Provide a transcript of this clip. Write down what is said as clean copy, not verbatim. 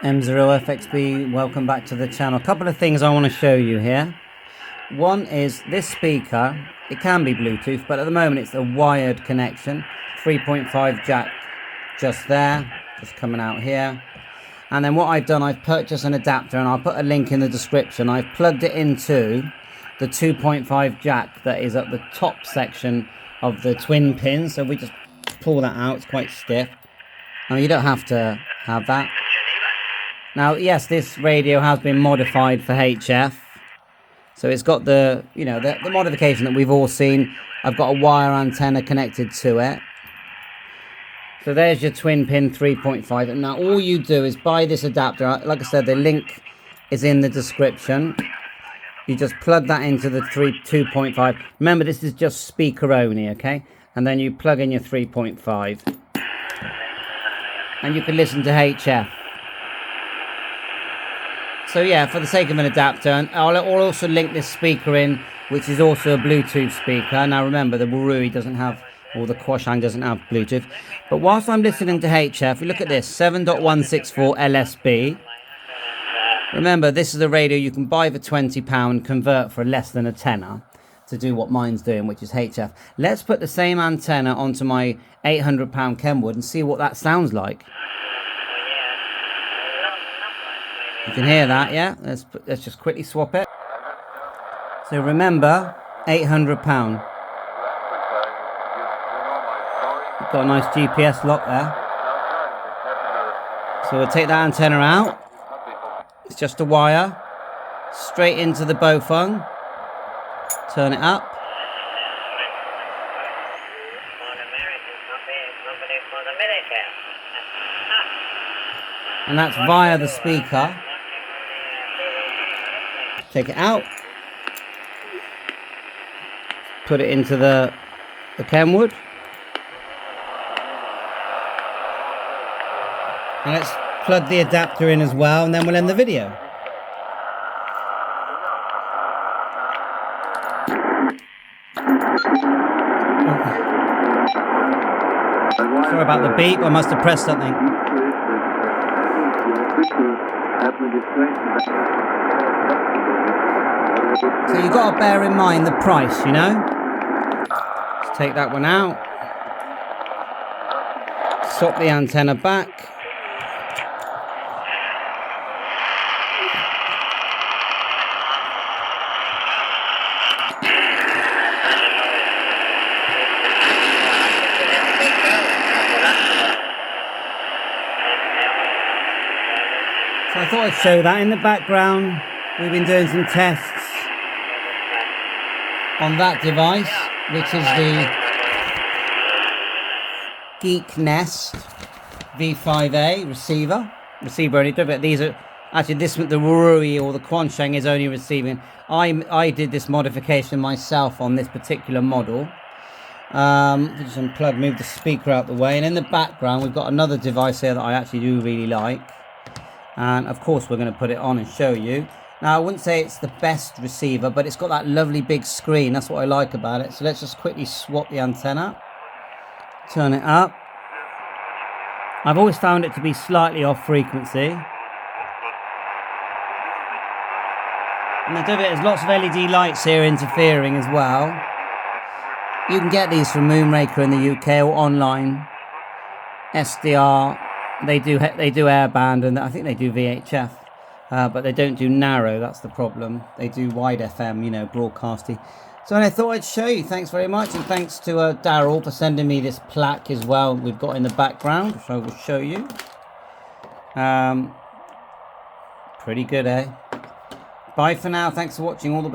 M0FXB, welcome back to the channel. A couple of things I want to show you here. One is this speaker. It can be Bluetooth, but at the moment it's a wired connection. 3.5 jack just there, just coming out here. And then what I've done, I've purchased an adapter, and I'll put a link in the description. I've plugged it into the 2.5 jack that is at the top section of the twin pin. So we just pull that out. It's quite stiff. I mean, you don't have to have that. Now, yes, this radio has been modified for HF. So it's got the, you know, the modification that we've all seen. I've got a wire antenna connected to it. So there's your twin pin 3.5. And now all you do is buy this adapter. Like I said, the link is in the description. You just plug that into the 2.5. Remember, this is just speaker only, okay? And then you plug in your 3.5. And you can listen to HF. So yeah, for the sake of an adapter, and I'll also link this speaker in, which is also a Bluetooth speaker. Now remember, the Wurui doesn't have, or the Quansheng doesn't have Bluetooth. But whilst I'm listening to HF, you look at this, 7.164 LSB. Remember, this is a radio you can buy for £20, convert for less than a tenner to do what mine's doing, which is HF. Let's put the same antenna onto my £800 Kenwood and see what that sounds like. You can hear that, yeah? Let's just quickly swap it. So remember, £800. Got a nice GPS lock there. So we'll take that antenna out. It's just a wire. Straight into the Bofung. Turn it up. And that's via the speaker. Take it out. Put it into the Kenwood. And let's plug the adapter in as well, and then we'll end the video. Sorry about the beep, I must have pressed something. So you've got to bear in mind the price, you know. Let's take that one out. Swap the antenna back. So I thought I'd show that in the background. We've been doing some tests on that device, which is the Geek Nest V5A receiver only. But these are actually the Wurui or the Quansheng is only receiving. I did this modification myself on this particular model. Just unplug, move the speaker out the way, and in the background we've got another device here that I actually do really like. And of course we're going to put it on and show you. Now I wouldn't say it's the best receiver, but it's got that lovely big screen. That's what I like about it. So let's just quickly swap the antenna. Turn it up. I've always found it to be slightly off frequency. And there's lots of LED lights here interfering as well. You can get these from Moonraker in the UK or online. SDR. They do airband, and I think they do VHF, but they don't do narrow. That's the problem. They do wide FM, you know, broadcasting. So I thought I'd show you. Thanks very much, and thanks to Daryl for sending me this plaque as well. We've got in the background, which I will show you. Pretty good, eh? Bye for now. Thanks for watching. All the best.